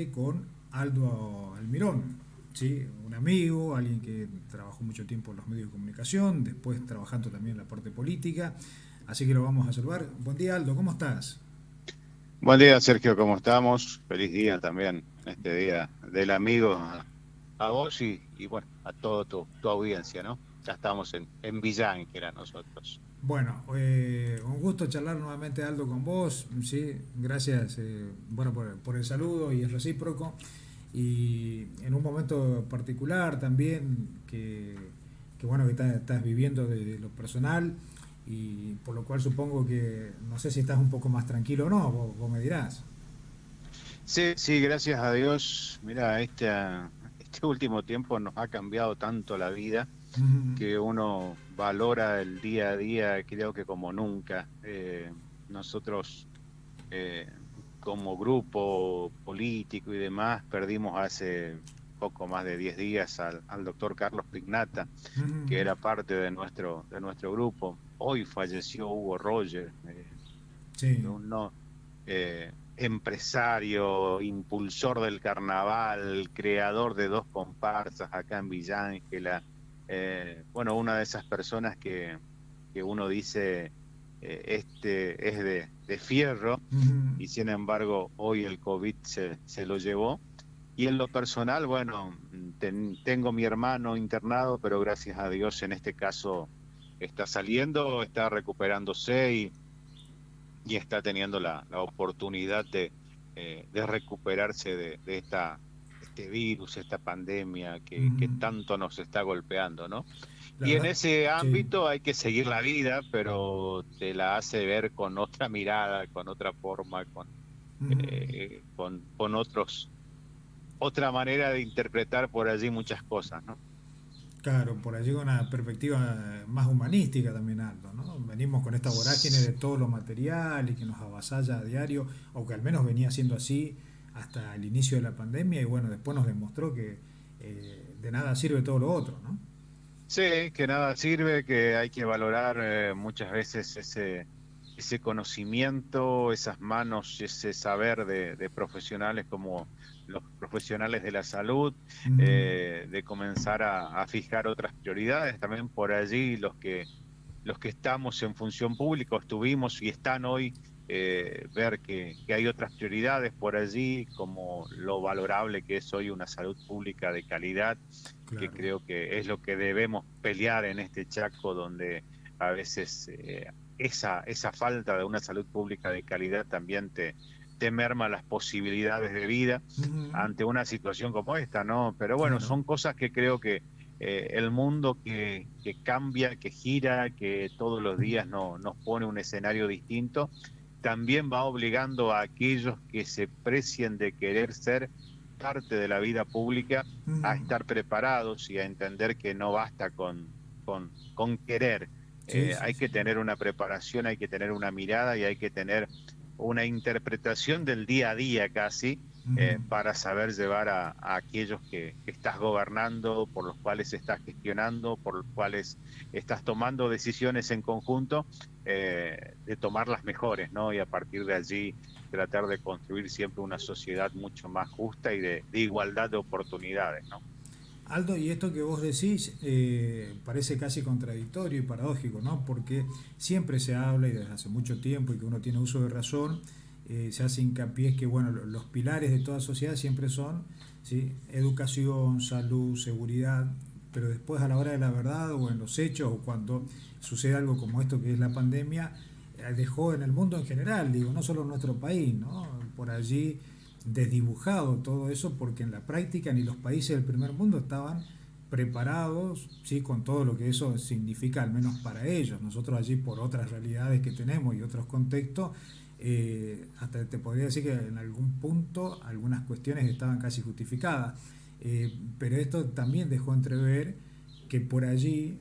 con Aldo Almirón, ¿sí? Un amigo, alguien que trabajó mucho tiempo en los medios de comunicación, después trabajando también en la parte política, así que lo vamos a saludar. Buen día, Aldo, ¿cómo estás? Buen día, Sergio, ¿cómo estamos? Feliz día también, este día del amigo a vos y bueno, a toda tu audiencia, ¿no? Ya estamos en Villán, que era nosotros. Bueno, un gusto charlar nuevamente, Aldo, con vos, ¿sí? Gracias, bueno, por el saludo y es recíproco. Y en un momento particular también que bueno, que estás viviendo de lo personal y por lo cual supongo que, no sé si estás un poco más tranquilo o no, vos me dirás. Sí, sí, gracias a Dios. Mira, este último tiempo nos ha cambiado tanto la vida Ujú. que uno valora el día a día, creo que como nunca. Nosotros eh, como grupo político y demás, perdimos hace poco más de 10 días al doctor Carlos Pignata, Ujú. que era parte de nuestro grupo. Hoy falleció Hugo Roger, Sí. un empresario, impulsor del carnaval, creador de dos comparsas acá en Villa Ángela. Bueno, una de esas personas que uno dice, este es de fierro, Ujú. y sin embargo hoy el COVID se lo llevó. Y en lo personal, bueno, tengo mi hermano internado, pero gracias a Dios en este caso está saliendo, está recuperándose y está teniendo la oportunidad de recuperarse de este virus, esta pandemia que Ujú. tanto nos está golpeando, ¿no? La Y en verdad, ese sí. ámbito hay que seguir la vida, pero te la hace ver con otra mirada, con otra forma, Ujú. con otra manera de interpretar por allí muchas cosas, ¿no? Claro, por allí con una perspectiva más humanística también, Aldo, ¿no? Venimos con esta vorágine de todo lo material y que nos avasalla a diario, o que al menos venía siendo así hasta el inicio de la pandemia, y bueno, después nos demostró que de nada sirve todo lo otro, ¿no? Sí, que nada sirve, que hay que valorar muchas veces ese conocimiento, esas manos, ese saber de profesionales como los profesionales de la salud, Ujú. de comenzar a fijar otras prioridades. También por allí los que estamos en función pública, estuvimos y están hoy, ver que hay otras prioridades por allí, como lo valorable que es hoy una salud pública de calidad, que Claro. creo que es lo que debemos pelear en este Chaco, donde a veces esa falta de una salud pública de calidad también te merma las posibilidades de vida Ujú. ante una situación como esta, ¿no? Pero bueno, Claro. son cosas que creo que el mundo que cambia, que gira, que todos los días nos pone un escenario distinto, también va obligando a aquellos que se precien de querer ser parte de la vida pública a Ujú. estar preparados y a entender que no basta con querer. Sí, sí, Hay sí. que tener una preparación, hay que tener una mirada y hay que tener una interpretación del día a día casi, Ujú. para saber llevar a aquellos que estás gobernando, por los cuales estás gestionando, por los cuales estás tomando decisiones en conjunto, de tomar las mejores, ¿no? Y a partir de allí tratar de construir siempre una sociedad mucho más justa y de igualdad de oportunidades, ¿no? Aldo, y esto que vos decís parece casi contradictorio y paradójico, ¿no? Porque siempre se habla, y desde hace mucho tiempo, y que uno tiene uso de razón, se hace hincapié que, bueno, los pilares de toda sociedad siempre son, ¿sí? Educación, salud, seguridad, pero después a la hora de la verdad o en los hechos o cuando sucede algo como esto que es la pandemia, dejó en el mundo en general, digo, no solo en nuestro país, ¿no? Por allí desdibujado todo eso porque en la práctica ni los países del primer mundo estaban preparados, ¿sí? Con todo lo que eso significa, al menos para ellos. Nosotros allí por otras realidades que tenemos y otros contextos, hasta te podría decir que en algún punto algunas cuestiones estaban casi justificadas. Pero esto también dejó entrever que por allí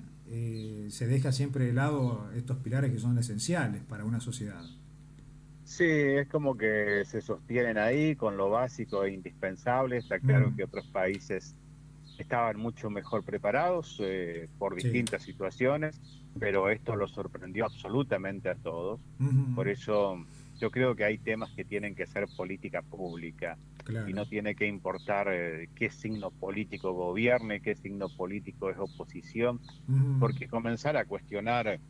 se deja siempre de lado estos pilares que son esenciales para una sociedad. Sí, es como que se sostienen ahí con lo básico e indispensable. Está claro Mm. que otros países estaban mucho mejor preparados, por Sí. distintas situaciones, pero esto los sorprendió absolutamente a todos. Ujú. Por eso. yo creo que hay temas que tienen que ser política pública y Claro. no tiene que importar qué signo político gobierne, qué signo político es oposición, Ujú. porque comenzar a cuestionar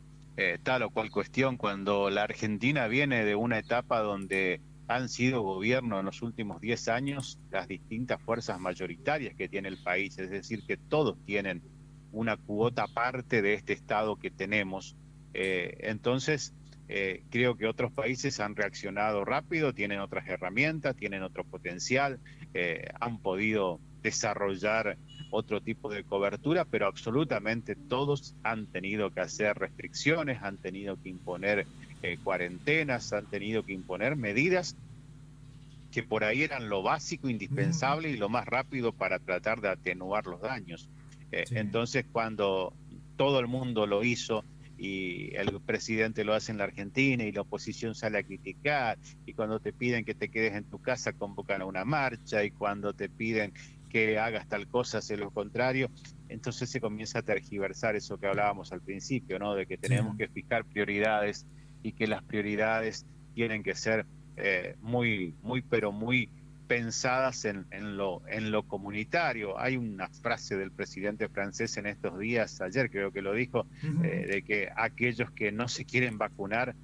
tal o cual cuestión cuando la Argentina viene de una etapa donde han sido gobierno en los últimos 10 años las distintas fuerzas mayoritarias que tiene el país, es decir, que todos tienen una cuota parte de este Estado que tenemos. Entonces, creo que otros países han reaccionado rápido, tienen otras herramientas, tienen otro potencial, han podido desarrollar otro tipo de cobertura, pero absolutamente todos han tenido que hacer restricciones, han tenido que imponer cuarentenas, han tenido que imponer medidas que por ahí eran lo básico, Ujú. indispensable y lo más rápido para tratar de atenuar los daños. Sí. Entonces, cuando todo el mundo lo hizo y el presidente lo hace en la Argentina y la oposición sale a criticar, y cuando te piden que te quedes en tu casa convocan a una marcha, y cuando te piden que hagas tal cosa hace lo contrario, entonces se comienza a tergiversar eso que hablábamos al principio, ¿no? De que Sí. tenemos que fijar prioridades y que las prioridades tienen que ser pero muy pensadas en lo comunitario. Hay una frase del presidente francés en estos días, ayer creo que lo dijo, Ujú. de que aquellos que no se quieren vacunar,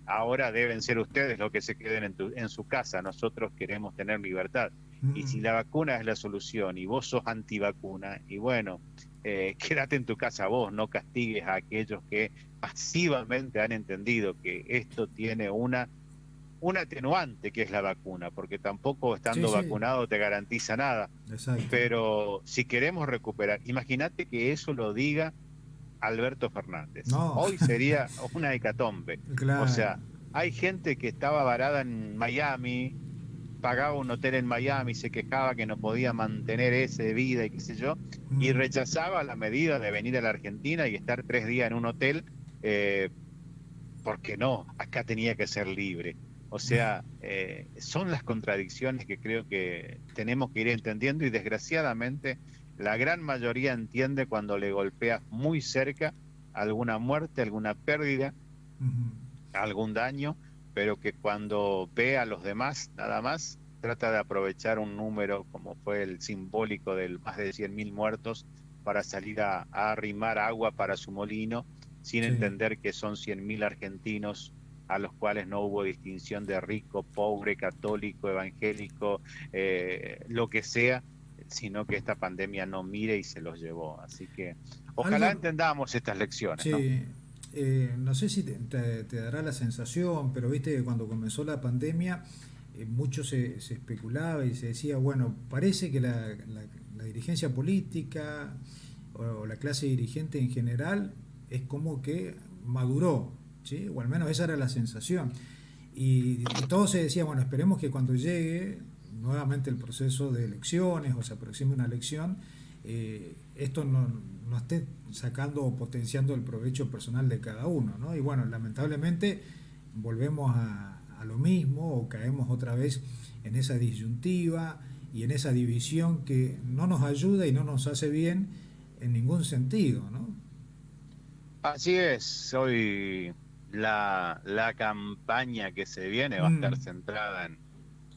ahora deben ser ustedes los que se queden en su casa, nosotros queremos tener libertad. Y Ujú. si la vacuna es la solución y vos sos antivacuna, y bueno, quédate en tu casa vos, no castigues a aquellos que pasivamente han entendido que esto tiene un atenuante que es la vacuna, porque tampoco Sí, estando sí, vacunado te garantiza nada. exacto. Pero si queremos recuperar, imagínate que eso lo diga Alberto Fernández. No, Hoy sería una hecatombe. O claro. sea, hay gente que estaba varada en Miami, pagaba un hotel en Miami, se quejaba que no podía mantener ese vida y qué sé yo, y Mm. rechazaba la medida de venir a la Argentina y estar 3 días en un hotel. eh, porque no, acá tenía que ser libre. O sea, son las contradicciones que creo que tenemos que ir entendiendo y desgraciadamente la gran mayoría entiende cuando le golpea muy cerca alguna muerte, alguna pérdida, Ujú. algún daño, pero que cuando ve a los demás nada más trata de aprovechar un número como fue el simbólico del más de 100.000 muertos para salir a arrimar agua para su molino, sin Sí. entender que son 100.000 argentinos a los cuales no hubo distinción de rico, pobre, católico, evangélico, lo que sea, sino que esta pandemia no mire y se los llevó. Así que ojalá Algo, entendamos estas lecciones, ¿no? sí, no sé si te dará la sensación, pero viste que cuando comenzó la pandemia, mucho se especulaba y se decía, bueno, parece que la dirigencia política o la clase dirigente en general es como que maduró, ¿sí? O al menos esa era la sensación. Y todo se decía, bueno, esperemos que cuando llegue nuevamente el proceso de elecciones o se aproxime una elección, esto no esté sacando o potenciando el provecho personal de cada uno, ¿no? Y bueno, lamentablemente volvemos a lo mismo o caemos otra vez en esa disyuntiva y en esa división que no nos ayuda y no nos hace bien en ningún sentido, ¿no? Así es, hoy la campaña que se viene va a Mm, estar centrada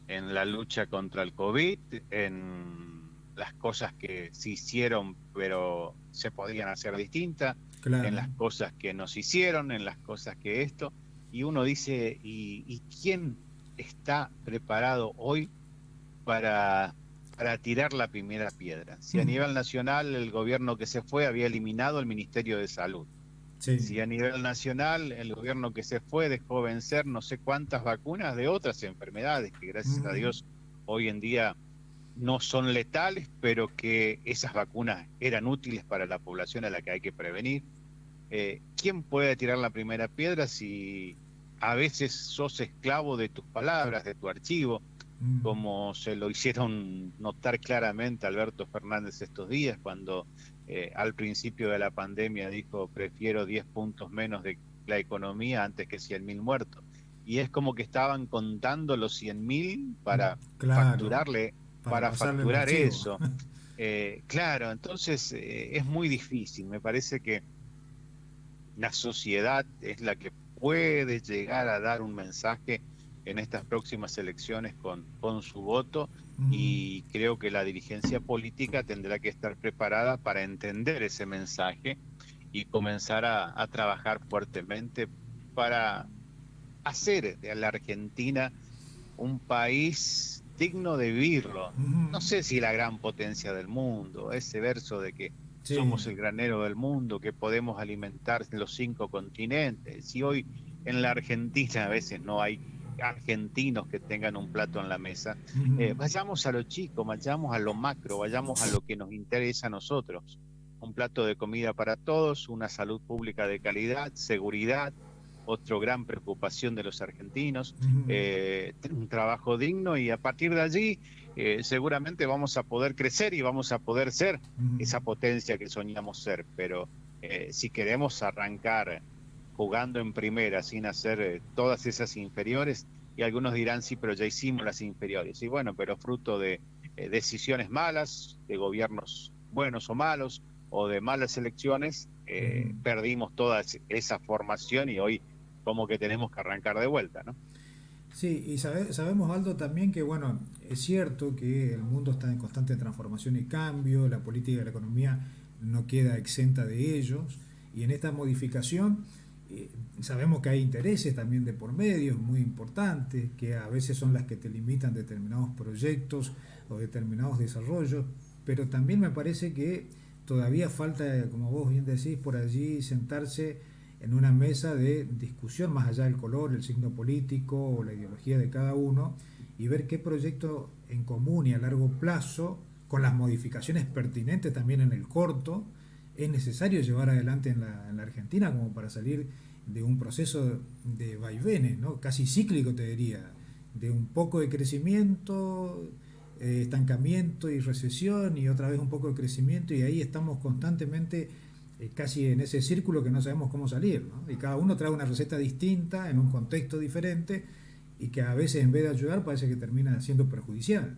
en la lucha contra el COVID, en las cosas que se hicieron pero se podían hacer distintas, en claro. las cosas que nos hicieron, en las cosas que esto, y uno dice, y quién está preparado hoy para tirar la primera piedra? Si a Mm, nivel nacional el gobierno que se fue había eliminado el Ministerio de Salud, sí. si a nivel nacional el gobierno que se fue dejó vencer no sé cuántas vacunas de otras enfermedades que gracias a Mm, Dios hoy en día no son letales, pero que esas vacunas eran útiles para la población a la que hay que prevenir. ¿Quién puede tirar la primera piedra si a veces sos esclavo de tus palabras, de tu archivo, mm, como se lo hicieron notar claramente Alberto Fernández estos días, cuando al principio de la pandemia dijo, prefiero 10 puntos menos de la economía antes que 100.000 muertos? Y es como que estaban contando los 100.000 claro, para para pasarle el facturar archivo. eso. Claro, entonces es muy difícil. Me parece que la sociedad es la que puede llegar a dar un mensaje en estas próximas elecciones con su voto, Mm, y creo que la dirigencia política tendrá que estar preparada para entender ese mensaje y comenzar a trabajar fuertemente para hacer de la Argentina un país digno de vivirlo. No mm, sé si la gran potencia del mundo, ese verso de que sí. somos el granero del mundo, que podemos alimentar los 5 continentes. Si hoy en la Argentina a veces no hay argentinos que tengan un plato en la mesa, Mm, vayamos a lo chico, vayamos a lo macro, vayamos a lo que nos interesa a nosotros. Un plato de comida para todos, una salud pública de calidad, seguridad, otra gran preocupación de los argentinos, mm, un trabajo digno, y a partir de allí seguramente vamos a poder crecer y vamos a poder ser mm. esa potencia que soñamos ser. Pero si queremos arrancar jugando en primera sin hacer todas esas inferiores, y algunos dirán, sí, pero ya hicimos las inferiores. Y bueno, pero fruto de decisiones malas, de gobiernos buenos o malos, o de malas elecciones, Mm. perdimos toda esa formación y hoy como que tenemos que arrancar de vuelta, ¿no? Sí, y sabemos, Aldo, también que, bueno, es cierto que el mundo está en constante transformación y cambio, la política y la economía no queda exenta de ellos, y en esta modificación eh, sabemos que hay intereses también de por medio muy importantes, que a veces son las que te limitan determinados proyectos o determinados desarrollos, pero también me parece que todavía falta, como vos bien decís, por allí sentarse en una mesa de discusión más allá del color, el signo político o la ideología de cada uno, y ver qué proyecto en común y a largo plazo, con las modificaciones pertinentes también en el corto, es necesario llevar adelante en la Argentina como para salir de un proceso de vaivenes, ¿no? Casi cíclico te diría, de un poco de crecimiento, estancamiento y recesión y otra vez un poco de crecimiento, y ahí estamos constantemente casi en ese círculo que no sabemos cómo salir, ¿no? Y cada uno trae una receta distinta en un contexto diferente, y que a veces en vez de ayudar parece que termina siendo perjudicial.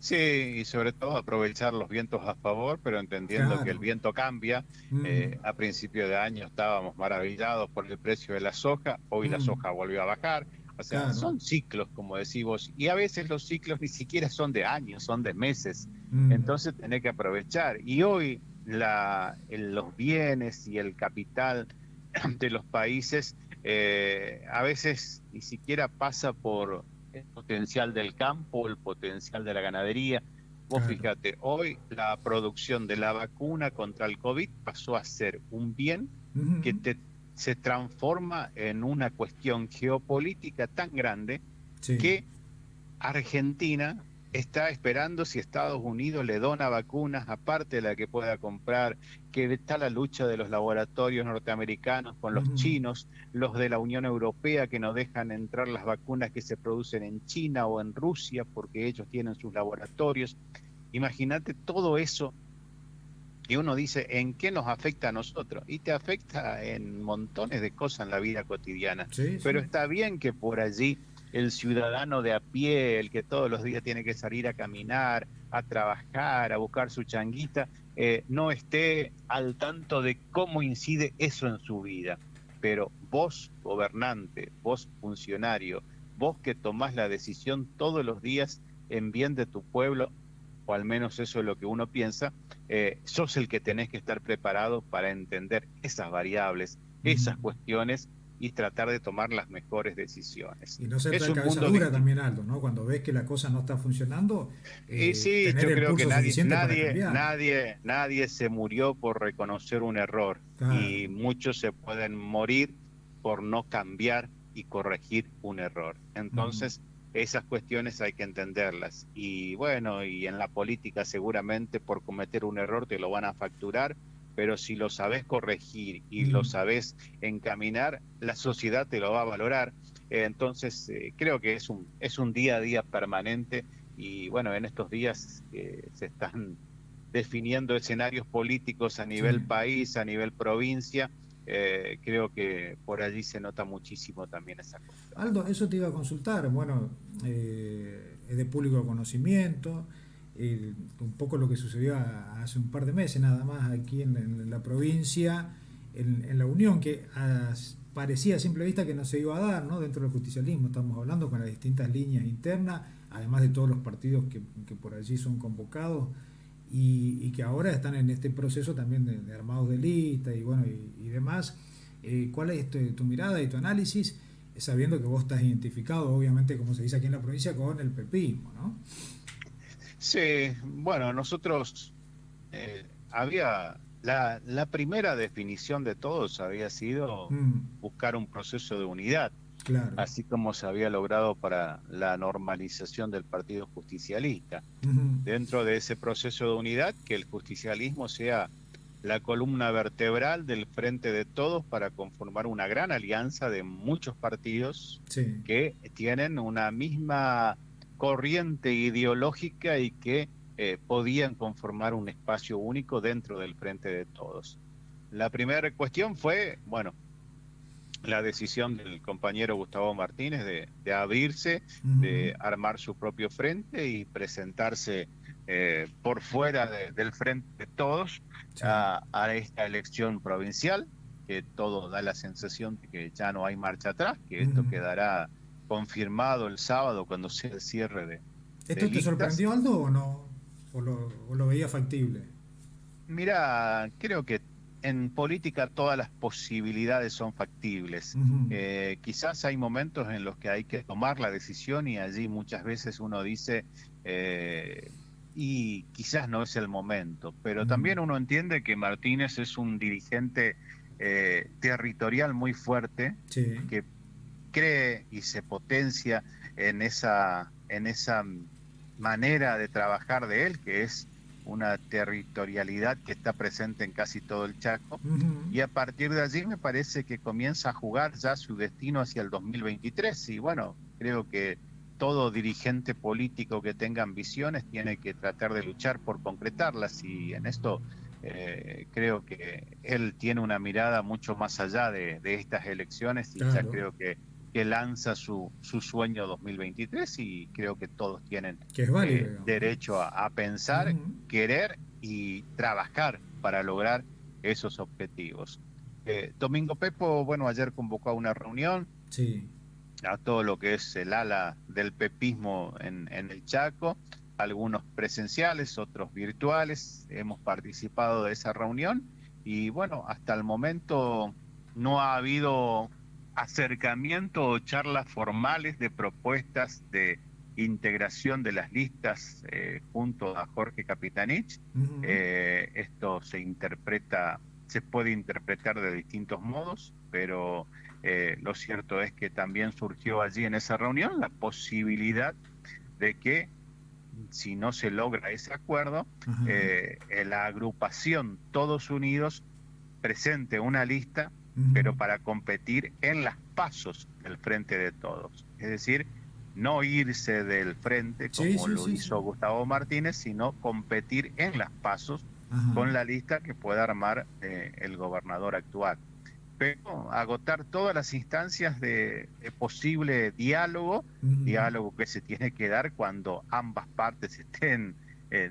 Sí, y sobre todo aprovechar los vientos a favor, pero entendiendo que el Claro. viento cambia. Mm, A principio de año estábamos maravillados por el precio de la soja, hoy la mm, soja volvió a bajar. O sea, claro. son ciclos, como decimos, y a veces los ciclos ni siquiera son de años, son de meses. Mm, Entonces tenés que aprovechar. Y hoy los bienes y el capital de los países a veces ni siquiera pasa por el potencial del campo, el potencial de la ganadería. Vos claro. fíjate, hoy la producción de la vacuna contra el COVID pasó a ser un bien que Mm, se transforma en una cuestión geopolítica tan grande sí, que Argentina está esperando si Estados Unidos le dona vacunas, aparte de la que pueda comprar, que está la lucha de los laboratorios norteamericanos con los mm, chinos, los de la Unión Europea que no dejan entrar las vacunas que se producen en China o en Rusia porque ellos tienen sus laboratorios. Imagínate todo eso, y uno dice, ¿en qué nos afecta a nosotros? Y te afecta en montones de cosas en la vida cotidiana. sí, Pero sí. está bien que por allí el ciudadano de a pie, el que todos los días tiene que salir a caminar, a trabajar, a buscar su changuita, no esté al tanto de cómo incide eso en su vida. Pero vos, gobernante, vos, funcionario, vos que tomás la decisión todos los días en bien de tu pueblo, o al menos eso es lo que uno piensa, sos el que tenés que estar preparado para entender esas variables, Mm. esas cuestiones, y tratar de tomar las mejores decisiones. Y no ser Es tan un cabeza mundo dura distinto. también, Aldo, ¿no? Cuando ves que la cosa no está funcionando, Y sí, tener yo el creo que pulso suficiente para cambiar. nadie se murió por reconocer un error, Claro. y muchos se pueden morir por no cambiar y corregir un error. Mm, Entonces, esas cuestiones hay que entenderlas. Y bueno, y en la política seguramente por cometer un error te lo van a facturar, pero si lo sabes corregir y lo mm. sabes encaminar, la sociedad te lo va a valorar. Entonces, creo que es un día a día permanente, y bueno, en estos días se están definiendo escenarios políticos a Sí. nivel país, a nivel provincia. Creo que por allí se nota muchísimo también esa cuestión. Aldo, eso te iba a consultar. Bueno, es de público conocimiento, un poco lo que sucedió hace un par de meses nada más aquí en la provincia, en la Unión, que parecía a simple vista que no se iba a dar, ¿no? Dentro del justicialismo estamos hablando con las distintas líneas internas, además de todos los partidos que por allí son convocados y que ahora están en este proceso también de armados de lista y bueno y demás. ¿Cuál es tu mirada y tu análisis, sabiendo que vos estás identificado, obviamente, como se dice aquí en la provincia, con el pepismo, ¿no? Sí, bueno, nosotros había la primera definición de todos había sido Mm, buscar un proceso de unidad, claro. así como se había logrado para la normalización del Partido Justicialista. Ujú, Dentro de ese proceso de unidad, que el justicialismo sea la columna vertebral del Frente de Todos para conformar una gran alianza de muchos partidos sí. que tienen una misma corriente ideológica y que podían conformar un espacio único dentro del Frente de Todos. La primera cuestión fue, bueno, la decisión del compañero Gustavo Martínez de abrirse, Ujú, de armar su propio frente y presentarse por fuera del Frente de Todos sí. a esta elección provincial, que todo da la sensación de que ya no hay marcha atrás, que esto Ujú. quedará confirmado el sábado cuando sea el cierre de ¿Esto te listas. sorprendió, Aldo, o no? O lo veía factible? Mira, creo que en política todas las posibilidades son factibles. Ujú, Quizás hay momentos en los que hay que tomar la decisión y allí muchas veces uno dice, eh, y quizás no es el momento, pero ujú, también uno entiende que Martínez es un dirigente territorial muy fuerte, sí. que cree y se potencia en esa manera de trabajar de él, que es una territorialidad que está presente en casi todo el Chaco, Ujú, y a partir de allí me parece que comienza a jugar ya su destino hacia el 2023, y bueno, creo que todo dirigente político que tenga ambiciones tiene que tratar de luchar por concretarlas, y en esto creo que él tiene una mirada mucho más allá de estas elecciones, y ya claro. creo que lanza su sueño 2023, y creo que todos tienen Que es válido, digamos, ¿no? derecho a pensar, Ujú, querer y trabajar para lograr esos objetivos. Domingo Pepo, bueno, ayer convocó a una reunión sí. a todo lo que es el ala del pepismo en el Chaco, algunos presenciales, otros virtuales. Hemos participado de esa reunión y bueno, hasta el momento no ha habido acercamiento o charlas formales de propuestas de integración de las listas junto a Jorge Capitanich. Ujú, Esto se puede interpretar de distintos modos, pero lo cierto es que también surgió allí en esa reunión la posibilidad de que, si no se logra ese acuerdo, ajá, la agrupación Todos Unidos presente una lista, ujú. pero para competir en las pasos del Frente de Todos. Es decir, no irse del frente Sí, como sí, lo sí, sí. hizo Gustavo Martínez, sino competir en las pasos Ajá. con la lista que pueda armar el gobernador actual, pero agotar todas las instancias de posible diálogo, Ujú, diálogo que se tiene que dar cuando ambas partes estén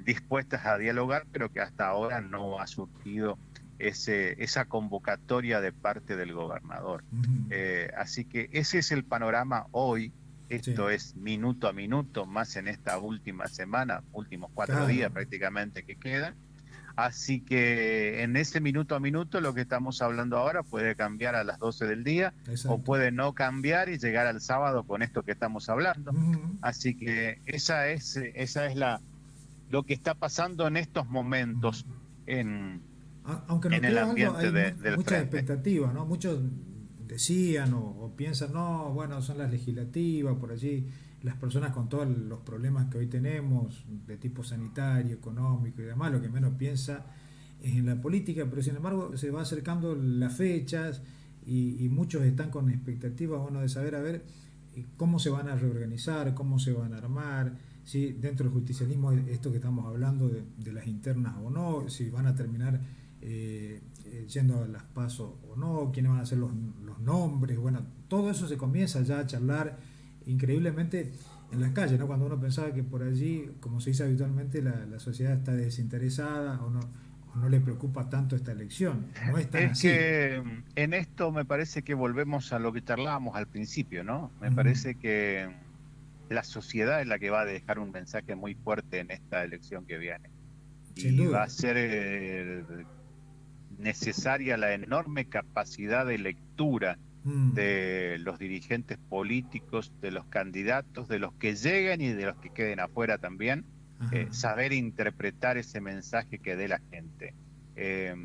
dispuestas a dialogar, pero que hasta ahora no ha surgido esa convocatoria de parte del gobernador. ujú. Así que ese es el panorama hoy. Sí, Esto es minuto a minuto, más en esta última semana, últimos 4 días claro, prácticamente que quedan. Así que en ese minuto a minuto lo que estamos hablando ahora puede cambiar a las 12 del día o exacto. puede no cambiar y llegar al sábado con esto que estamos hablando. Ujú. Así que esa es lo que está pasando en estos momentos en, Aunque no en el creas algo, ambiente hay del muchas frente. expectativas, ¿no? Muchos decían o piensan, no, bueno, son las legislativas, por allí, las personas con todos los problemas que hoy tenemos, de tipo sanitario, económico y demás, lo que menos piensa es en la política, pero sin embargo se va acercando las fechas y muchos están con expectativas, bueno, de saber, a ver, cómo se van a reorganizar, cómo se van a armar, si dentro del justicialismo esto que estamos hablando de las internas o no, si van a terminar yendo a las pasos o no, quiénes van a ser los nombres, bueno, todo eso se comienza ya a charlar increíblemente en las calles, ¿no? Cuando uno pensaba que por allí, como se dice habitualmente, la sociedad está desinteresada o no no le preocupa tanto esta elección. No es tan Es así. que en esto me parece que volvemos a lo que charlábamos al principio, ¿no? Me Ujú. parece que la sociedad es la que va a dejar un mensaje muy fuerte en esta elección que viene. Sin Y va duda. a ser necesaria la enorme capacidad de lectura Mm. de los dirigentes políticos, de los candidatos, de los que lleguen y de los que queden afuera también, Ajá. saber interpretar ese mensaje que dé la gente. Eh,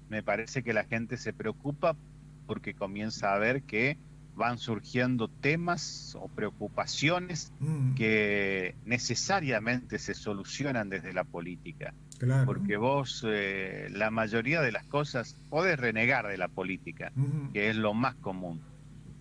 Me parece que la gente se preocupa porque comienza a ver que van surgiendo temas o preocupaciones Mm. que necesariamente se solucionan desde la política. Claro. Porque vos, la mayoría de las cosas, podés renegar de la política, Ujú. que es lo más común,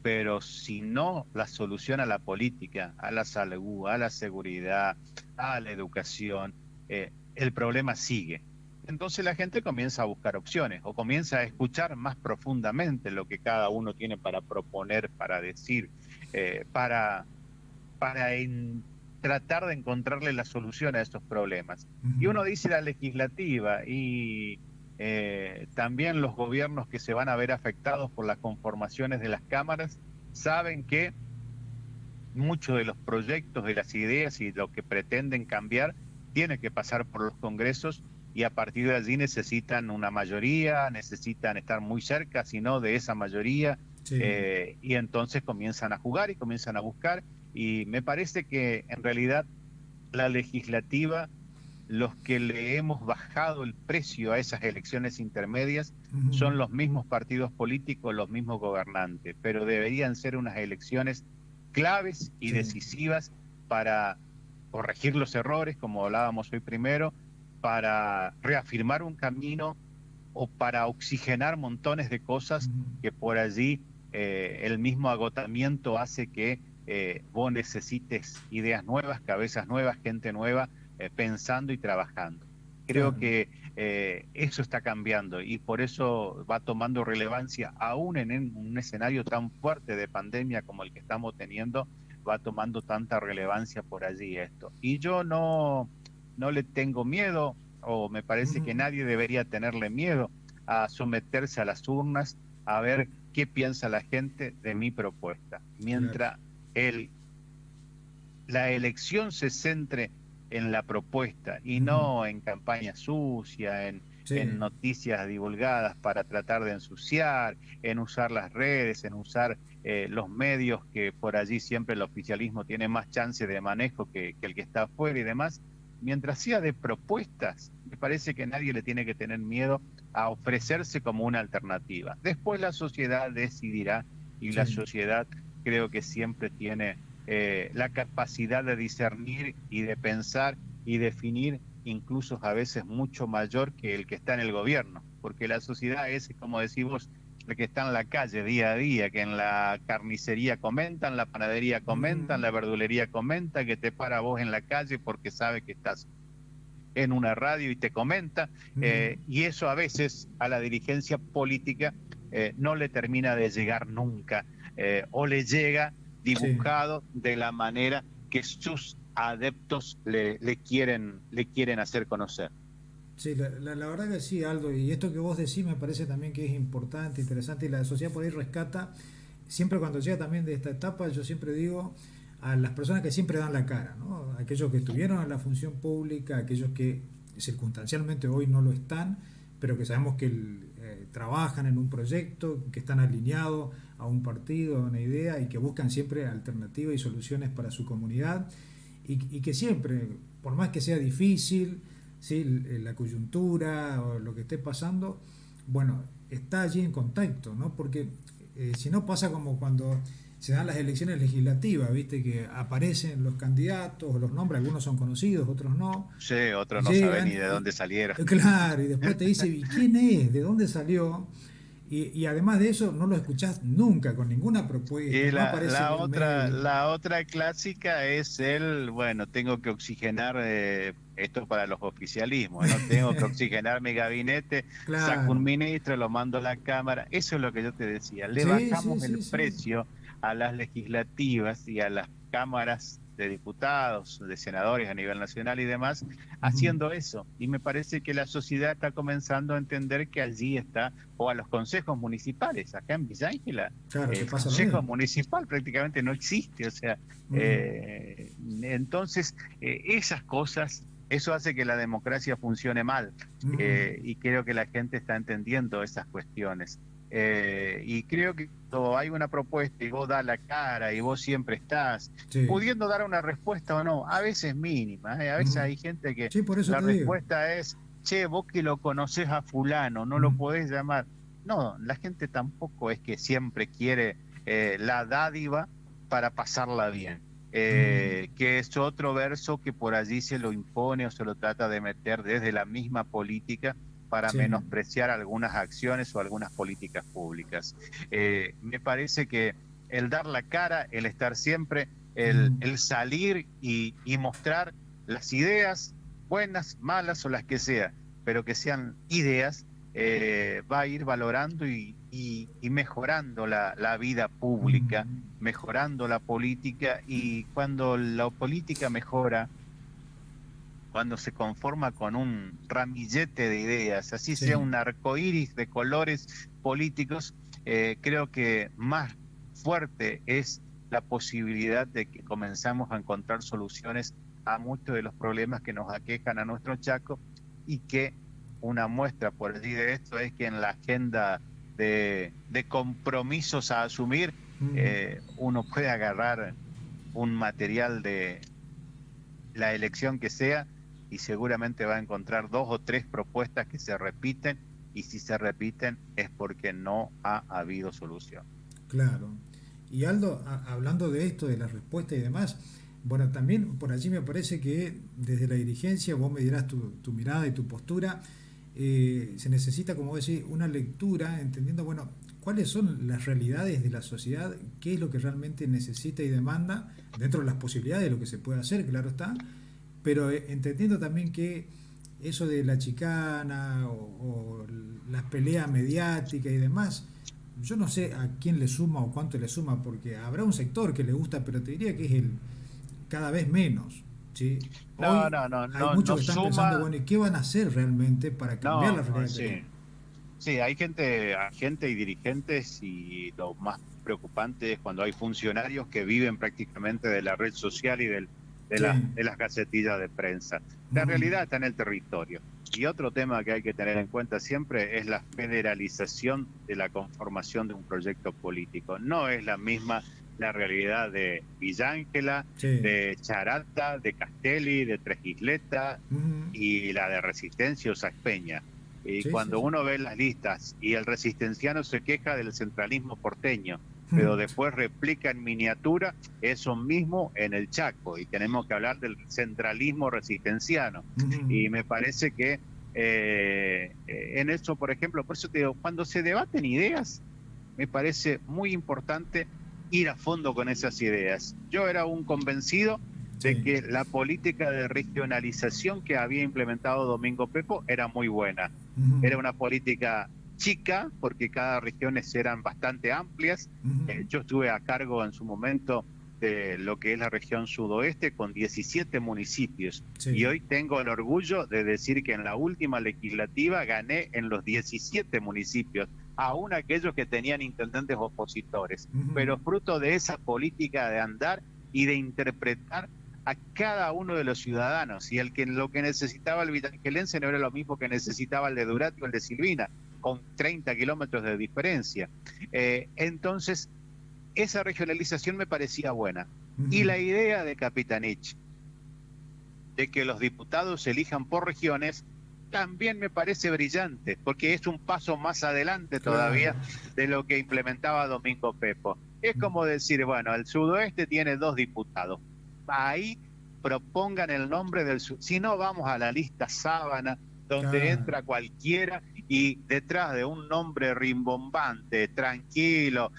pero si no la soluciona la política, a la salud, a la seguridad, a la educación, el problema sigue. Entonces la gente comienza a buscar opciones o comienza a escuchar más profundamente lo que cada uno tiene para proponer, para decir, para tratar de encontrarle la solución a estos problemas. Y Ujú. uno dice la legislativa y también los gobiernos que se van a ver afectados por las conformaciones de las cámaras saben que muchos de los proyectos, de las ideas y lo que pretenden cambiar tiene que pasar por los congresos y a partir de allí necesitan una mayoría, necesitan estar muy cerca, si no de esa mayoría, Sí. y entonces comienzan a jugar y comienzan a buscar y me parece que en realidad la legislativa, los que le hemos bajado el precio a esas elecciones intermedias Ujú. son los mismos partidos políticos, los mismos gobernantes, pero deberían ser unas elecciones claves y Sí. decisivas para corregir los errores, como hablábamos hoy primero, para reafirmar un camino o para oxigenar montones de cosas Ujú. que por allí el mismo agotamiento hace que vos necesites ideas nuevas, cabezas nuevas, gente nueva, pensando y trabajando. Creo Claro. que eso está cambiando y por eso va tomando relevancia, aún en un escenario tan fuerte de pandemia como el que estamos teniendo, va tomando tanta relevancia por allí esto. Y yo no le tengo miedo, o me parece Ujú. que nadie debería tenerle miedo a someterse a las urnas, a ver qué piensa la gente de mi propuesta. Claro. Mientras el, la elección se centre en la propuesta y Ujú. no en campaña sucia, Sí. en noticias divulgadas para tratar de ensuciar, en usar las redes, en usar los medios que por allí siempre el oficialismo tiene más chance de manejo que el que está afuera y demás. Mientras sea de propuestas, me parece que nadie le tiene que tener miedo a ofrecerse como una alternativa. Después la sociedad decidirá y la Sí. sociedad creo que siempre tiene la capacidad de discernir y de pensar y definir incluso a veces mucho mayor que el que está en el gobierno, porque la sociedad es, como decís vos, el que está en la calle día a día, que en la carnicería comentan, la panadería comentan, Ujú. la verdulería comenta, que te para vos en la calle porque sabe que estás en una radio y te comenta, Ujú. y eso a veces a la dirigencia política no le termina de llegar nunca, o le llega Sí. dibujado de la manera que sus adeptos le quieren hacer conocer. Sí, la verdad que sí, Aldo, y esto que vos decís me parece también que es importante, interesante, y la sociedad por ahí rescata, siempre cuando llega también de esta etapa, yo siempre digo a las personas que siempre dan la cara, ¿no? Aquellos que estuvieron en la función pública, aquellos que circunstancialmente hoy no lo están, pero que sabemos que trabajan en un proyecto, que están alineados a un partido, a una idea, y que buscan siempre alternativas y soluciones para su comunidad, y que siempre, por más que sea difícil, ¿sí? La coyuntura o lo que esté pasando, bueno, está allí en contacto, ¿no? Porque si no pasa como cuando se dan las elecciones legislativas, ¿viste? Que aparecen los candidatos, los nombres, algunos son conocidos, otros no, Sí, otros no saben llegan ni de dónde salieron. claro, y después te dice, ¿y quién es? ¿De dónde salió? Y además de eso, no lo escuchás nunca con ninguna propuesta, Y no aparece en un medio. la otra clásica es bueno, tengo que oxigenar, esto para los oficialismos, ¿no? Tengo que oxigenar mi gabinete, saco Claro. un ministro, lo mando a la Cámara. Eso es lo que yo te decía. Le Sí, sí, bajamos el sí, sí. precio a las legislativas y a las cámaras de diputados, de senadores a nivel nacional y demás, Ujú. haciendo eso. Y me parece que la sociedad está comenzando a entender que allí está, o a los consejos municipales, acá en Villa Ángela, Claro, que el pasa lo consejo mismo. municipal prácticamente no existe, o sea, Ujú. entonces esas cosas, eso hace que la democracia funcione mal, Ujú. y creo que la gente está entendiendo esas cuestiones. Y creo que cuando hay una propuesta y vos das la cara y vos siempre estás, Sí. pudiendo dar una respuesta o no, a veces mínima, ¿eh? A veces Ujú. hay gente que Sí, por eso la te digo. respuesta es, che, vos que lo conocés a fulano, no lo Ujú. podés llamar. No, la gente tampoco es que siempre quiere la dádiva para pasarla bien. Ujú. Que es otro verso que por allí se lo impone o se lo trata de meter desde la misma política para Sí. menospreciar algunas acciones o algunas políticas públicas. Me parece que el dar la cara, el estar siempre, Ujú. el salir y mostrar las ideas, buenas, malas o las que sea, pero que sean ideas, va a ir valorando y mejorando la vida Ujú. pública, mejorando la política, y cuando la política mejora, cuando se conforma con un ramillete de ideas, así sea Sí. un arco iris de colores políticos, creo que más fuerte es la posibilidad de que comenzamos a encontrar soluciones a muchos de los problemas que nos aquejan a nuestro Chaco, y que una muestra por allí de esto es que en la agenda de compromisos a asumir, Ujú. uno puede agarrar un material de la elección que sea, y seguramente va a encontrar dos o tres propuestas que se repiten, y si se repiten es porque no ha habido solución. Claro. Y Aldo, hablando de esto, de la respuesta y demás, bueno, también por allí me parece que desde la dirigencia, vos me dirás tu mirada y tu postura, se necesita, como vos decís, una lectura, entendiendo, bueno, cuáles son las realidades de la sociedad, qué es lo que realmente necesita y demanda, dentro de las posibilidades de lo que se puede hacer, claro está, pero entendiendo también que eso de la chicana o las peleas mediáticas y demás, yo no sé a quién le suma o cuánto le suma, porque habrá un sector que le gusta, pero te diría que es el cada vez menos. ¿Sí? No, Hoy no, no, hay no, muchos no que están pensando, suma, bueno, ¿y qué van a hacer realmente para cambiar la no, realidad que sí. tenemos? Sí, hay gente y dirigentes, y lo más preocupante es cuando hay funcionarios que viven prácticamente de la red social y Sí. de las gacetillas de prensa. La Ujú. realidad está en el territorio. Y otro tema que hay que tener en cuenta siempre es la federalización de la conformación de un proyecto político. No es la misma la realidad de Villa Ángela, Sí. de Charata, de Castelli, de Tres Isletas Ujú. y la de Resistencia o Saspeña. Y Sí, sí, cuando sí. uno ve las listas y el resistenciano se queja del centralismo porteño, Ujú. pero después replica en miniatura eso mismo en el Chaco, y tenemos que hablar del centralismo resistenciano. Ujú. Y me parece que en eso, por ejemplo, por eso te digo, cuando se debaten ideas, me parece muy importante ir a fondo con esas ideas. Yo era un convencido de Sí. que la política de regionalización que había implementado Domingo Pepo era muy buena. Ujú. Era una política chica, porque cada regiones eran bastante amplias. Ujú. Yo estuve a cargo en su momento de lo que es la región sudoeste, con 17 municipios. Y Sí. hoy tengo el orgullo de decir que en la última legislativa gané en los 17 municipios, aún aquellos que tenían intendentes opositores, Ujú. pero fruto de esa política de andar y de interpretar a cada uno de los ciudadanos. Y lo que necesitaba el vitangelense no era lo mismo que necesitaba el de Durati o el de Silvina, con 30 kilómetros de diferencia. Entonces, esa regionalización me parecía buena. Y Ujú. la idea de Capitanich, de que los diputados se elijan por regiones, también me parece brillante, porque es un paso más adelante Claro. todavía de lo que implementaba Domingo Pepo. Es como decir, bueno, el sudoeste tiene 2 diputados. Ahí propongan el nombre del si no, vamos a la lista sábana, donde Claro. entra cualquiera, y detrás de un nombre rimbombante, tranquilo,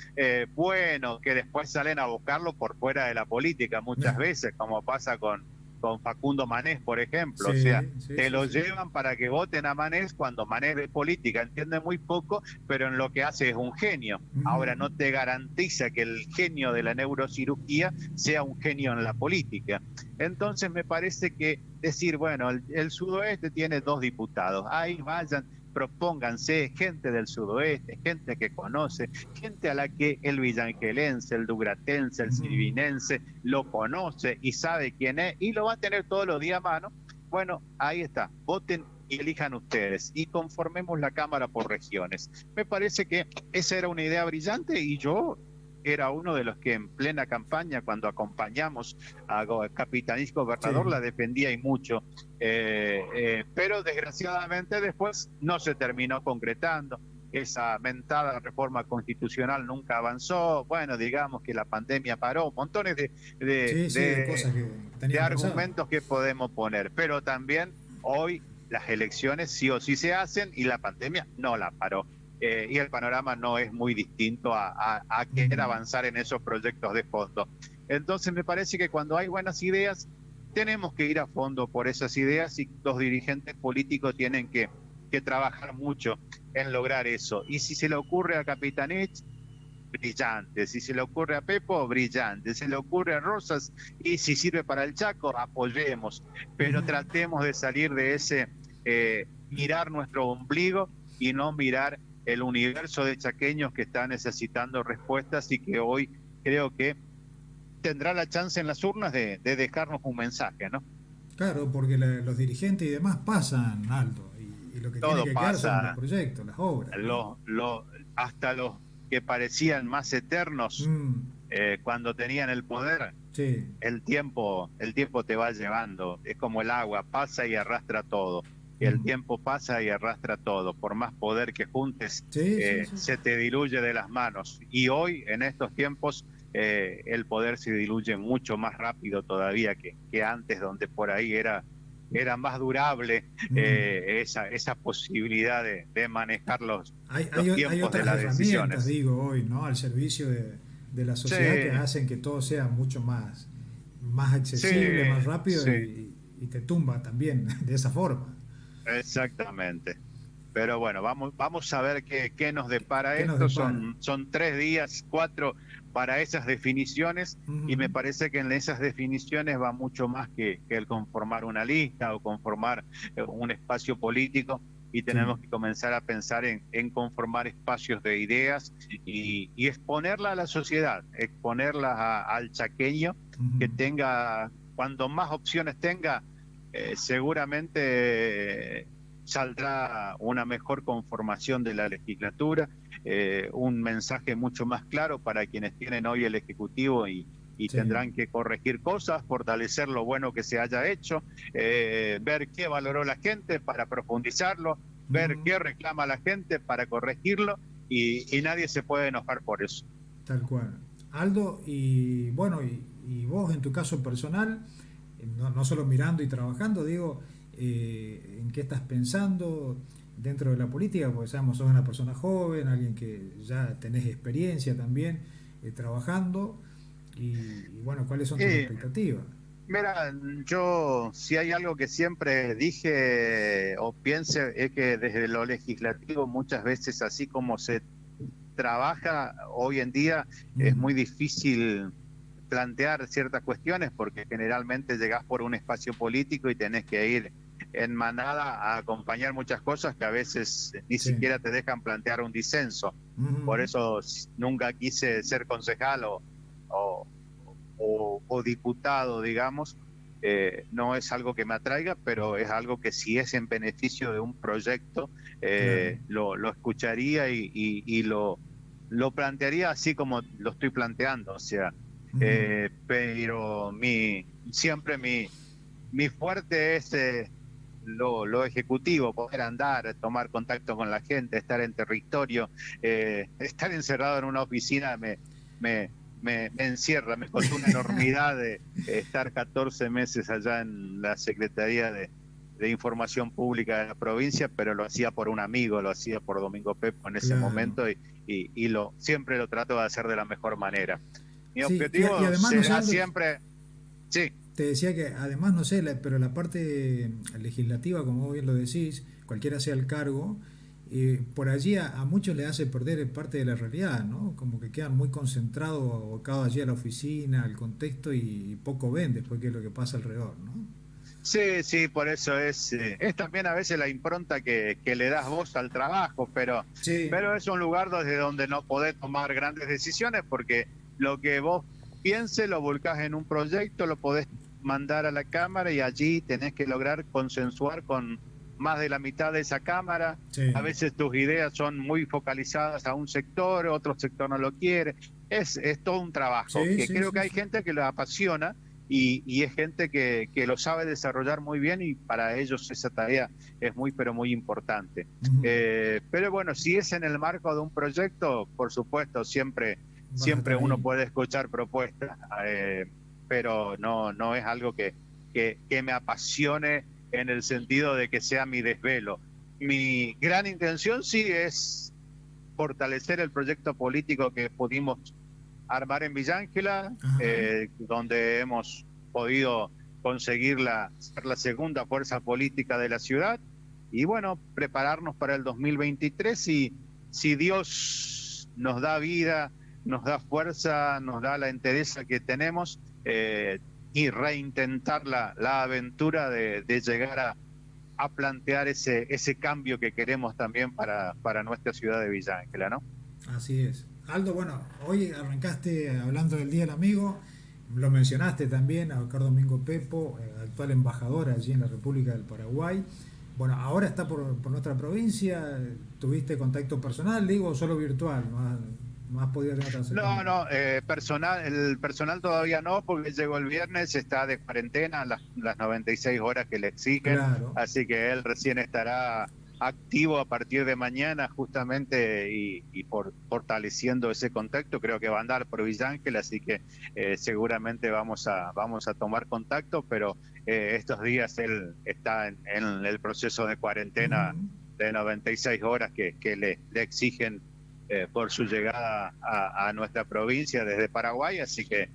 bueno, que después salen a buscarlo por fuera de la política muchas veces, como pasa con con Facundo Manés, por ejemplo. Sí, O sea, sí, te sí, lo sí. llevan para que voten a Manés cuando Manés de política entiende muy poco, pero en lo que hace es un genio. Ahora, Ujú. no te garantiza que el genio de la neurocirugía sea un genio en la política. Entonces, me parece que decir, bueno, el sudoeste tiene 2 diputados, ahí vayan, propónganse gente del sudoeste, gente que conoce, gente a la que el villangelense, el dugratense, el Ujú. silvinense lo conoce y sabe quién es y lo va a tener todos los días a mano. Bueno, ahí está, voten y elijan ustedes y conformemos la Cámara por regiones. Me parece que esa era una idea brillante y yo era uno de los que en plena campaña, cuando acompañamos a Capitanich Gobernador, Sí. la defendía y mucho. Pero desgraciadamente después no se terminó concretando. Esa mentada reforma constitucional nunca avanzó. Bueno, digamos que la pandemia paró, montones de, Sí, sí, de de, cosas que de tenían pensado. argumentos que podemos poner, pero también hoy las elecciones sí o sí se hacen y la pandemia no la paró. Y el panorama no es muy distinto a querer Ujú. avanzar en esos proyectos de fondo. Entonces me parece que cuando hay buenas ideas, tenemos que ir a fondo por esas ideas y los dirigentes políticos tienen que trabajar mucho en lograr eso. Y si se le ocurre a Capitanich, brillante. Si se le ocurre a Pepo, brillante. Si se le ocurre a Rosas y si sirve para el Chaco, apoyemos. Pero Ujú. tratemos de salir de ese mirar nuestro ombligo y no mirar el universo de chaqueños que está necesitando respuestas y que hoy creo que tendrá la chance en las urnas de dejarnos un mensaje, ¿no? Claro, porque los dirigentes y demás pasan alto y lo que tiene Todo que quedar son los pasa, proyectos, las obras, ¿no? hasta los que parecían más eternos Mm, cuando tenían el poder, sí. el tiempo te va llevando, es como el agua, pasa y arrastra todo. Y el Mm. tiempo pasa y arrastra todo. Por más poder que juntes, Sí, sí, sí. se te diluye de las manos. Y hoy, en estos tiempos, el poder se diluye mucho más rápido todavía que antes, donde por ahí era más durable Mm. esa posibilidad de manejar Hay, los hay tiempos de otras las herramientas, decisiones. digo, hoy, ¿no? Al servicio de la Sí, sociedad que hacen que todo sea mucho más, más sí, accesible, más rápido sí. y te tumba también de esa forma. Exactamente. Pero bueno, vamos a ver qué nos depara ¿Qué nos esto. depara? Son 3 días, 4 para esas definiciones y Ujú. me parece que en esas definiciones va mucho más que el conformar una lista o conformar un espacio político y Sí. tenemos que comenzar a pensar en conformar espacios de ideas y exponerla a la sociedad, exponerla al chaqueño que Ujú. tenga, cuando más opciones tenga, seguramente saldrá una mejor conformación de la legislatura, un mensaje mucho más claro para quienes tienen hoy el Ejecutivo y Sí. tendrán que corregir cosas, fortalecer lo bueno que se haya hecho, ver qué valoró la gente para profundizarlo, ver Ujú. qué reclama la gente para corregirlo y nadie se puede enojar por eso. Tal cual. Aldo, y bueno, y vos en tu caso personal, no, no solo mirando y trabajando, digo, ¿en qué estás pensando dentro de la política? Porque sabemos, sos una persona joven, alguien que ya tenés experiencia también trabajando, y bueno, ¿cuáles son tus Y expectativas? mira, yo si hay algo que siempre dije o piense es que desde lo legislativo muchas veces así como se trabaja hoy en día es Mm, muy difícil plantear ciertas cuestiones porque generalmente llegás por un espacio político y tenés que ir en manada a acompañar muchas cosas que a veces ni sí. siquiera te dejan plantear un disenso. Por Ujú. eso nunca quise ser concejal o, o diputado, digamos. No es algo que me atraiga, pero es algo que si es en beneficio de un proyecto, Claro. lo escucharía y lo plantearía así como lo estoy planteando. O sea, Ujú. pero siempre mi fuerte es lo ejecutivo, poder andar, tomar contacto con la gente, estar en territorio, estar encerrado en una oficina me, me encierra, me costó una enormidad de estar 14 meses allá en la Secretaría de Información Pública de la provincia, pero lo hacía por un amigo, lo hacía por Domingo Pepo en ese Claro. momento y siempre lo trato de hacer de la mejor manera. Mi Sí, y objetivo además, ¿no, será Aldo? siempre, sí, te decía que además, no sé, pero la parte legislativa, como vos bien lo decís, cualquiera sea el cargo, por allí a muchos le hace perder parte de la realidad, ¿no? Como que quedan muy concentrados, abocados allí a la oficina, al contexto y poco ven después qué es lo que pasa alrededor, ¿no? Sí, sí, por eso es también a veces la impronta que le das vos al trabajo, Sí, pero es un lugar desde donde no podés tomar grandes decisiones porque lo que vos pienses lo volcás en un proyecto, lo podés mandar a la Cámara y allí tenés que lograr consensuar con más de la mitad de esa Cámara. A sí. veces tus ideas son muy focalizadas a un sector, otro sector no lo quiere. Es todo un trabajo Sí, que sí, creo que sí, hay sí. gente que lo apasiona y es gente que lo sabe desarrollar muy bien y para ellos esa tarea es muy, pero muy importante. Ujú. Pero bueno, si es en el marco de un proyecto, por supuesto, Vas a siempre estar uno ahí. puede escuchar propuestas, pero no es algo que me apasione en el sentido de que sea mi desvelo. Mi gran intención sí es fortalecer el proyecto político que pudimos armar en Villa Ángela, Ajá. donde hemos podido conseguir ser la segunda fuerza política de la ciudad y bueno, prepararnos para el 2023 y si Dios nos da vida, nos da fuerza, nos da la entereza que tenemos y reintentar la aventura de llegar a plantear ese cambio que queremos también para nuestra ciudad de Villa Ángela, ¿no? Así es. Aldo, bueno, hoy arrancaste hablando del Día del Amigo, lo mencionaste también a Oscar Domingo Pepo, actual embajador allí en la República del Paraguay. Bueno, ahora está por nuestra provincia, ¿tuviste contacto personal, digo, o solo virtual? No has podido tener otro No, acercamiento. no, el personal todavía no, porque llegó el viernes, está de cuarentena, las 96 horas que le exigen, Claro. así que él recién estará activo a partir de mañana justamente fortaleciendo ese contacto. Creo que va a andar por Villa Ángel, así que seguramente vamos a tomar contacto, pero estos días él está en el proceso de cuarentena Ujú. de 96 horas que le exigen por su llegada a nuestra provincia desde Paraguay, así que,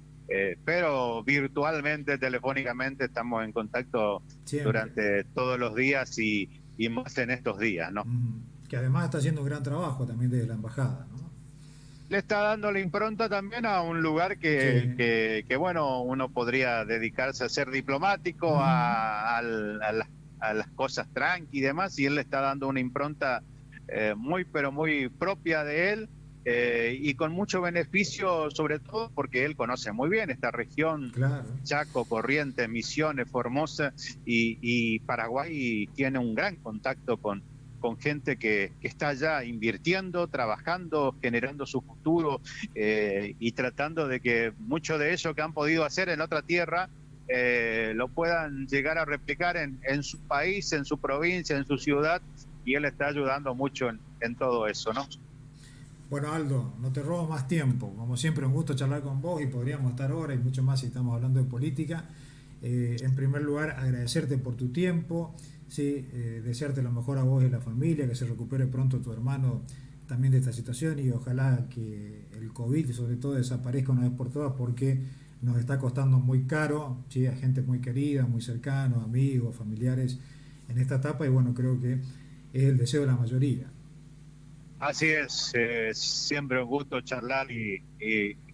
pero virtualmente, telefónicamente, estamos en contacto Siempre. durante todos los días y más en estos días, ¿no? Ujú. Que además está haciendo un gran trabajo también desde la embajada, ¿no? Le está dando la impronta también a un lugar que, Sí. que bueno, uno podría dedicarse a ser diplomático, Ujú. a las cosas tranqui y demás, y él le está dando una impronta muy, pero muy propia de él y con mucho beneficio, sobre todo porque él conoce muy bien esta región, Claro. Chaco, Corrientes, Misiones, Formosa y Paraguay tiene un gran contacto con gente que está allá invirtiendo, trabajando, generando su futuro y tratando de que mucho de eso que han podido hacer en otra tierra lo puedan llegar a replicar en su país, en su provincia, en su ciudad, y él está ayudando mucho en todo eso, ¿no? Bueno, Aldo, no te robo más tiempo. Como siempre, un gusto charlar con vos y podríamos estar horas y mucho más si estamos hablando de política. En primer lugar, agradecerte por tu tiempo, sí, desearte lo mejor a vos y a la familia, que se recupere pronto tu hermano también de esta situación y ojalá que el COVID sobre todo desaparezca una vez por todas porque nos está costando muy caro, ¿sí? A gente muy querida, muy cercana, amigos, familiares en esta etapa y bueno, creo que es el deseo de la mayoría. Así es, siempre un gusto charlar y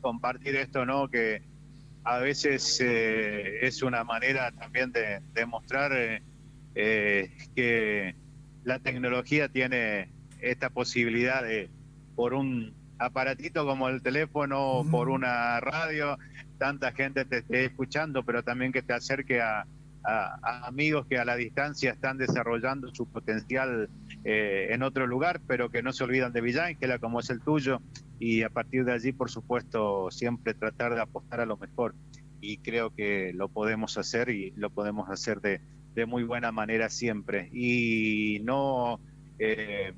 compartir esto, ¿no? Que a veces es una manera también de mostrar que la tecnología tiene esta posibilidad de, por un aparatito como el teléfono, por Mm, una radio, tanta gente te esté escuchando, pero también que te acerque a amigos que a la distancia están desarrollando su potencial en otro lugar, pero que no se olvidan de Villa Ángela, como es el tuyo, y a partir de allí, por supuesto, siempre tratar de apostar a lo mejor. Y creo que lo podemos hacer y lo podemos hacer de muy buena manera siempre. Y eh,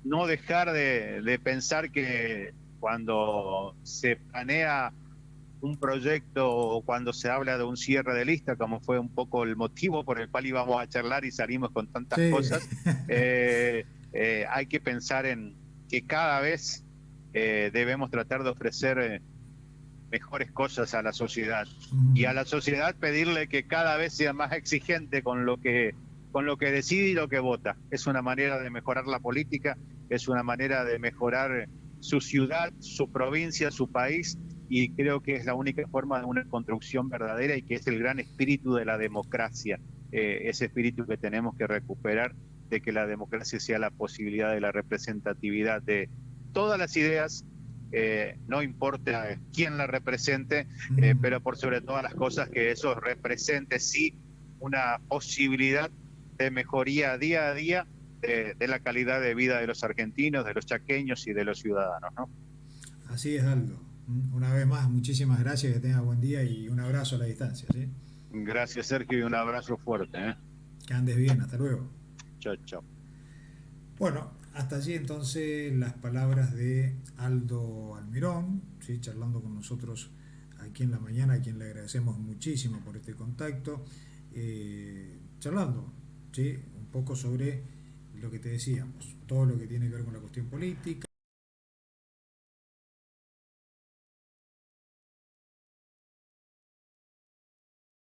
no dejar de pensar que cuando se planea un proyecto o cuando se habla de un cierre de lista, como fue un poco el motivo por el cual íbamos a charlar y salimos con tantas sí, cosas, hay que pensar en que cada vez debemos tratar de ofrecer mejores cosas a la sociedad. Ujú. Y a la sociedad pedirle que cada vez sea más exigente con lo que decide y lo que vota. Es una manera de mejorar la política, es una manera de mejorar su ciudad, su provincia, su país, y creo que es la única forma de una construcción verdadera y que es el gran espíritu de la democracia, ese espíritu que tenemos que recuperar, de que la democracia sea la posibilidad de la representatividad de todas las ideas, no importa quién la represente, Mm. pero por sobre todas las cosas que eso represente sí una posibilidad de mejoría día a día de la calidad de vida de los argentinos, de los chaqueños y de los ciudadanos, ¿no? Así es, Aldo. Una vez más, muchísimas gracias, que tenga buen día y un abrazo a la distancia, ¿sí? Gracias, Sergio, y un abrazo fuerte, ¿eh? Que andes bien, hasta luego. Chao, chao. Bueno, hasta allí entonces las palabras de Aldo Almirón, ¿sí? Charlando con nosotros aquí en la mañana, a quien le agradecemos muchísimo por este contacto, charlando, ¿sí? Un poco sobre lo que te decíamos, todo lo que tiene que ver con la cuestión política.